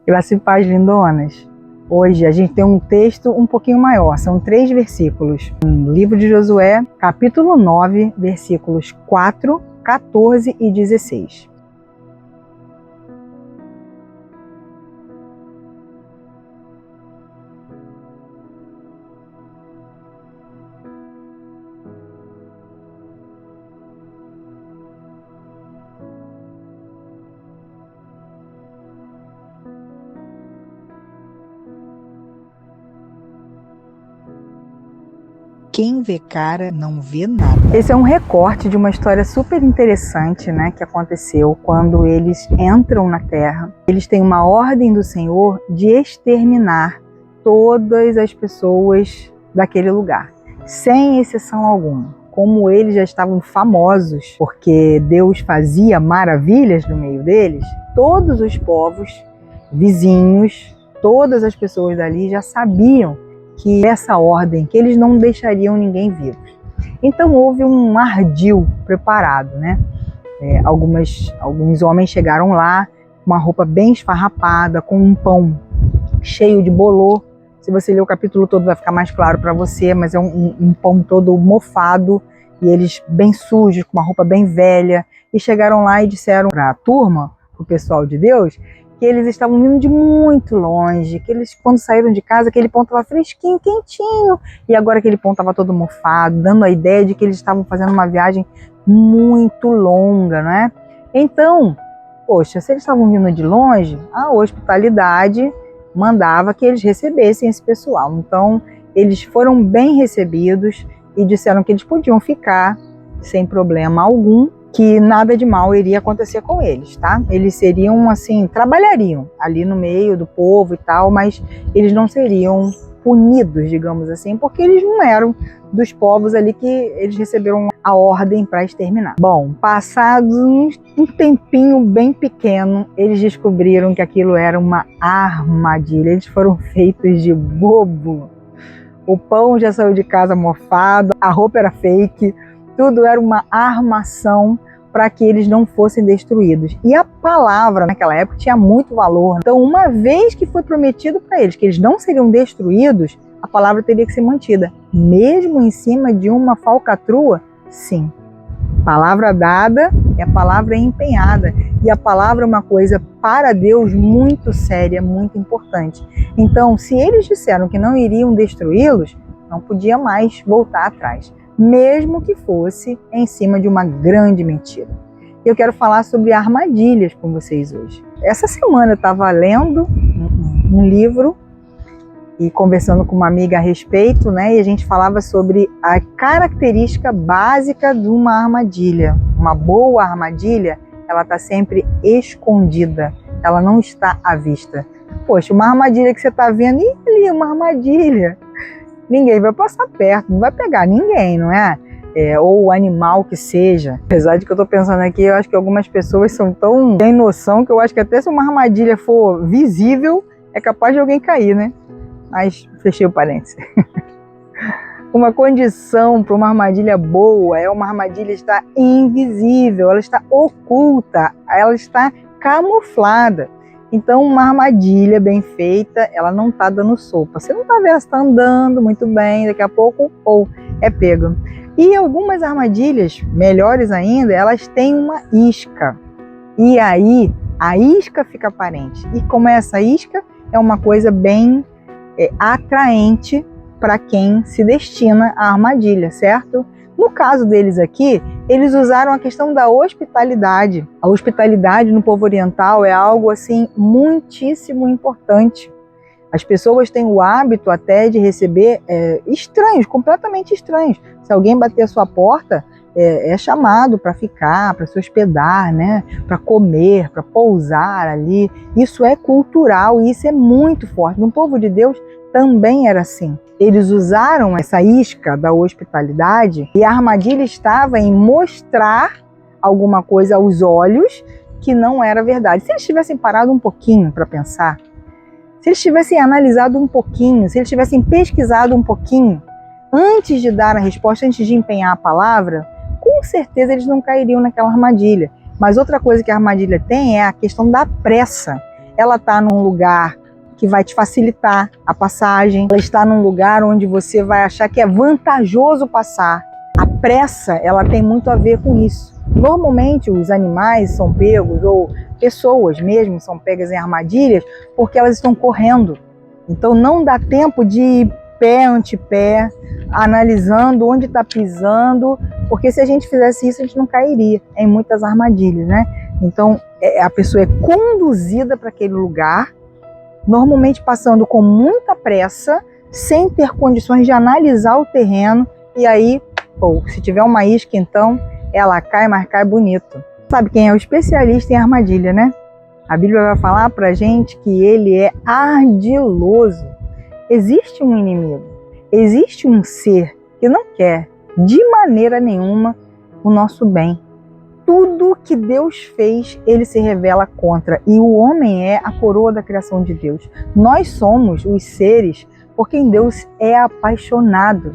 Graça e paz, lindonas. Hoje a gente tem um texto um pouquinho maior, são 3 versículos. No livro de Josué, capítulo 9, versículos 4, 14 e 16. Quem vê cara não vê nada. Esse é um recorte de uma história super interessante, né, que aconteceu quando eles entram na terra. Eles têm uma ordem do Senhor de exterminar todas as pessoas daquele lugar, sem exceção alguma. Como eles já estavam famosos, porque Deus fazia maravilhas no meio deles, todos os povos vizinhos, todas as pessoas dali já sabiam que essa ordem, que eles não deixariam ninguém vivo. Então houve um ardil preparado, né? Alguns homens chegaram lá com uma roupa bem esfarrapada, com um pão cheio de bolor. Se você ler o capítulo todo vai ficar mais claro para você, mas é um pão todo mofado e eles bem sujos, com uma roupa bem velha. E chegaram lá e disseram para a turma, para o pessoal de Deus, que eles estavam vindo de muito longe, que eles, quando saíram de casa, aquele pão estava fresquinho, quentinho, e agora aquele pão estava todo mofado, dando a ideia de que eles estavam fazendo uma viagem muito longa, né? Então, poxa, se eles estavam vindo de longe, a hospitalidade mandava que eles recebessem esse pessoal. Então, eles foram bem recebidos e disseram que eles podiam ficar sem problema algum, que nada de mal iria acontecer com eles, tá? Eles seriam, assim, trabalhariam ali no meio do povo e tal, mas eles não seriam punidos, digamos assim, porque eles não eram dos povos ali que eles receberam a ordem para exterminar. Bom, passados um tempinho bem pequeno, eles descobriram que aquilo era uma armadilha. Eles foram feitos de bobo. O pão já saiu de casa mofado, a roupa era fake, tudo era uma armação para que eles não fossem destruídos. E a palavra naquela época tinha muito valor. Então, uma vez que foi prometido para eles que eles não seriam destruídos, a palavra teria que ser mantida. Mesmo em cima de uma falcatrua, sim. Palavra dada é a palavra empenhada. E a palavra é uma coisa para Deus muito séria, muito importante. Então, se eles disseram que não iriam destruí-los, não podia mais voltar atrás, mesmo que fosse em cima de uma grande mentira. Eu quero falar sobre armadilhas com vocês hoje. Essa semana eu estava lendo um livro e conversando com uma amiga a respeito, né? E a gente falava sobre a característica básica de uma armadilha. Uma boa armadilha, ela está sempre escondida, ela não está à vista. Poxa, uma armadilha que você está vendo, e ali, uma armadilha. Ninguém vai passar perto, não vai pegar ninguém, não é? Ou o animal que seja. Apesar de que eu estou pensando aqui, eu acho que algumas pessoas são tão sem noção que eu acho que até se uma armadilha for visível, é capaz de alguém cair, né? Mas fechei o parênteses. Uma condição para uma armadilha boa é uma armadilha estar invisível, ela está oculta, ela está camuflada. Então, uma armadilha bem feita, ela não está dando sopa. Você não está vendo, está andando muito bem, daqui a pouco, ou é pego. E algumas armadilhas, melhores ainda, elas têm uma isca. E aí, a isca fica aparente. E como é essa isca, é uma coisa bem atraente para quem se destina à armadilha, certo? No caso deles aqui, eles usaram a questão da hospitalidade. A hospitalidade no povo oriental é algo assim muitíssimo importante. As pessoas têm o hábito até de receber estranhos, completamente estranhos. Se alguém bater a sua porta, é chamado para ficar, para se hospedar, né? Para comer, para pousar ali. Isso é cultural e isso é muito forte. No povo de Deus também era assim. Eles usaram essa isca da hospitalidade e a armadilha estava em mostrar alguma coisa aos olhos que não era verdade. Se eles tivessem parado um pouquinho para pensar, se eles tivessem analisado um pouquinho, se eles tivessem pesquisado um pouquinho, antes de dar a resposta, antes de empenhar a palavra, com certeza eles não cairiam naquela armadilha. Mas outra coisa que a armadilha tem é a questão da pressa. ela está num lugar que vai te facilitar a passagem, ela está num lugar onde você vai achar que é vantajoso passar. A pressa, ela tem muito a ver com isso. Normalmente os animais são pegos, ou pessoas mesmo são pegas em armadilhas, porque elas estão correndo. Então não dá tempo de ir pé ante pé, analisando onde está pisando, porque se a gente fizesse isso, a gente não cairia em muitas armadilhas, né? Então a pessoa é conduzida para aquele lugar, normalmente passando com muita pressa, sem ter condições de analisar o terreno, e aí, se tiver uma isca, então, ela cai, mas cai bonito. Sabe quem é o especialista em armadilha, né? A Bíblia vai falar pra gente que ele é ardiloso. Existe um inimigo, existe um ser que não quer, de maneira nenhuma, o nosso bem. Tudo que Deus fez, ele se revela contra. E o homem é a coroa da criação de Deus. Nós somos os seres por quem Deus é apaixonado.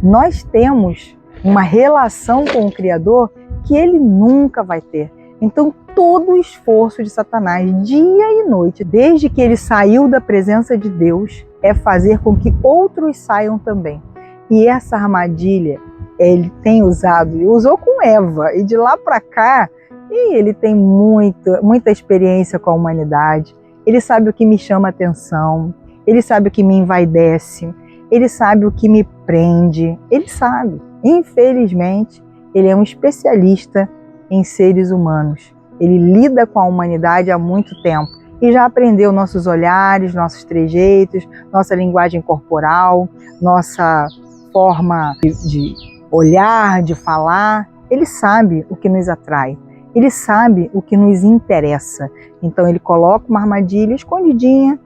Nós temos uma relação com o Criador que ele nunca vai ter. Então, todo o esforço de Satanás, dia e noite, desde que ele saiu da presença de Deus, é fazer com que outros saiam também. E essa armadilha, ele tem usado, e usou com Eva, e de lá para cá, ele tem muita experiência com a humanidade. Ele sabe o que me chama atenção, ele sabe o que me envaidece, ele sabe o que me prende, ele sabe. Infelizmente, ele é um especialista em seres humanos. Ele lida com a humanidade há muito tempo e já aprendeu nossos olhares, nossos trejeitos, nossa linguagem corporal, nossa forma de olhar, de falar. Ele sabe o que nos atrai, ele sabe o que nos interessa. Então ele coloca uma armadilha escondidinha,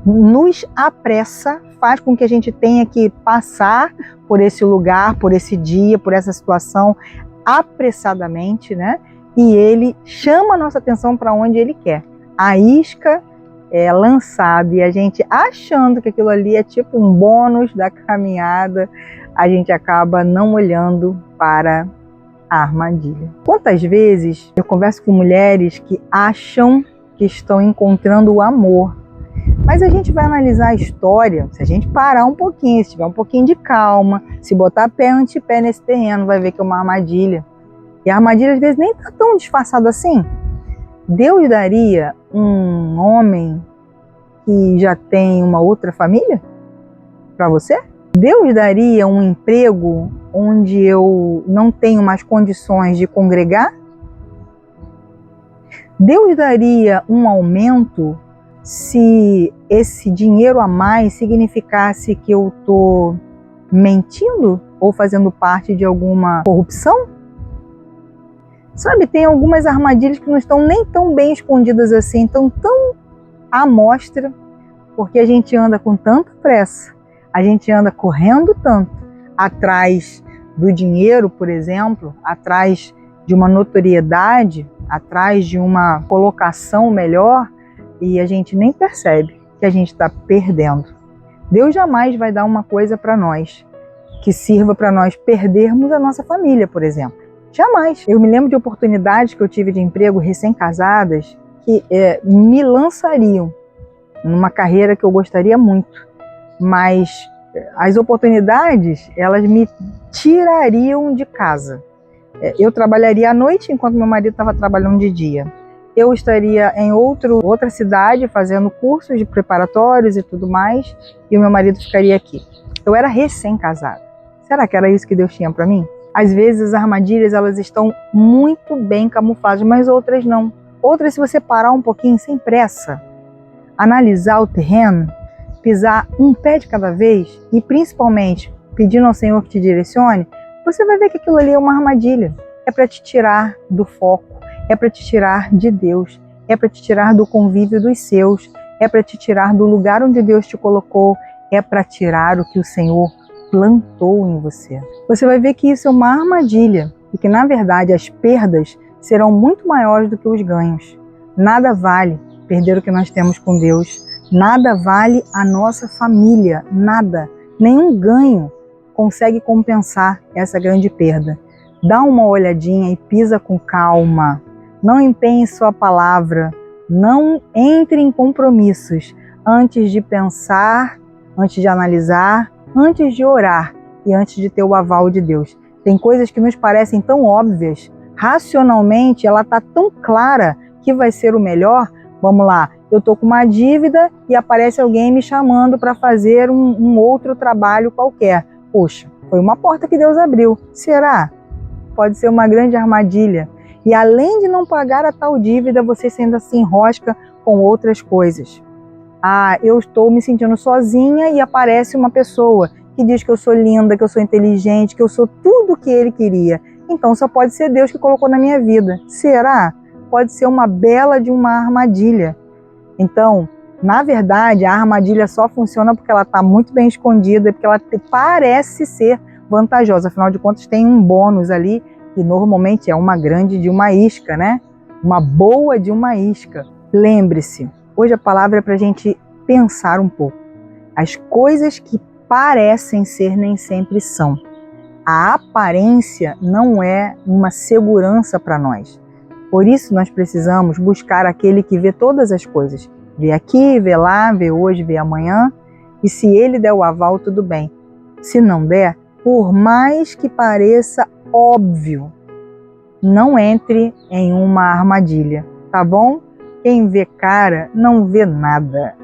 nos apressa, faz com que a gente tenha que passar por esse lugar, por esse dia, por essa situação apressadamente, né? E ele chama a nossa atenção para onde ele quer. A isca é lançada e a gente achando que aquilo ali é tipo um bônus da caminhada, a gente acaba não olhando para a armadilha. Quantas vezes eu converso com mulheres que acham que estão encontrando o amor, mas a gente vai analisar a história, se a gente parar um pouquinho, se tiver um pouquinho de calma, se botar pé ante pé nesse terreno, vai ver que é uma armadilha. E a armadilha às vezes nem está tão disfarçada assim. Deus daria um homem que já tem uma outra família para você? Deus daria um emprego onde eu não tenho mais condições de congregar? Deus daria um aumento se esse dinheiro a mais significasse que eu estou mentindo ou fazendo parte de alguma corrupção? Sabe, tem algumas armadilhas que não estão nem tão bem escondidas assim, estão tão à mostra, porque a gente anda com tanta pressa, a gente anda correndo tanto atrás do dinheiro, por exemplo, atrás de uma notoriedade, atrás de uma colocação melhor, e a gente nem percebe que a gente está perdendo. Deus jamais vai dar uma coisa para nós que sirva para nós perdermos a nossa família, por exemplo. Jamais. Eu me lembro de oportunidades que eu tive de emprego recém-casadas que me lançariam numa carreira que eu gostaria muito, mas as oportunidades, elas me tirariam de casa. Eu trabalharia à noite enquanto meu marido estava trabalhando de dia. Eu estaria em outra cidade fazendo cursos de preparatórios e tudo mais, e o meu marido ficaria aqui. Eu era recém-casada. Será que era isso que Deus tinha para mim? Às vezes as armadilhas, elas estão muito bem camufladas, mas outras não. Outras, se você parar um pouquinho sem pressa, analisar o terreno, pisar um pé de cada vez e principalmente pedindo ao Senhor que te direcione, você vai ver que aquilo ali é uma armadilha. É para te tirar do foco, é para te tirar de Deus, é para te tirar do convívio dos seus, é para te tirar do lugar onde Deus te colocou, é para tirar o que o Senhor plantou em você. Você vai ver que isso é uma armadilha e que, na verdade, as perdas serão muito maiores do que os ganhos. Nada vale perder o que nós temos com Deus. Nada vale a nossa família. Nada. Nenhum ganho consegue compensar essa grande perda. Dá uma olhadinha e pisa com calma. Não empenhe sua palavra Não entre em compromissos antes de pensar, antes de analisar, antes de orar e antes de ter o aval de Deus. Tem coisas que nos parecem tão óbvias, racionalmente ela está tão clara que vai ser o melhor. Vamos lá, eu estou com uma dívida e aparece alguém me chamando para fazer um outro trabalho qualquer. Poxa, foi uma porta que Deus abriu. Será? Pode ser uma grande armadilha. E além de não pagar a tal dívida, você ainda se enrosca com outras coisas. Ah, eu estou me sentindo sozinha e aparece uma pessoa que diz que eu sou linda, que eu sou inteligente, que eu sou tudo o que ele queria. Então só pode ser Deus que colocou na minha vida. Será? Pode ser uma bela de uma armadilha. Então, na verdade, a armadilha só funciona porque ela está muito bem escondida, porque ela parece ser vantajosa. Afinal de contas, tem um bônus ali, que normalmente é uma grande de uma isca, né? Uma boa de uma isca. Lembre-se, hoje a palavra é para a gente pensar um pouco. As coisas que parecem ser nem sempre são. A aparência não é uma segurança para nós. Por isso nós precisamos buscar aquele que vê todas as coisas. Vê aqui, vê lá, vê hoje, vê amanhã. E se ele der o aval, tudo bem. Se não der, por mais que pareça óbvio, não entre em uma armadilha, tá bom? Quem vê cara não vê nada.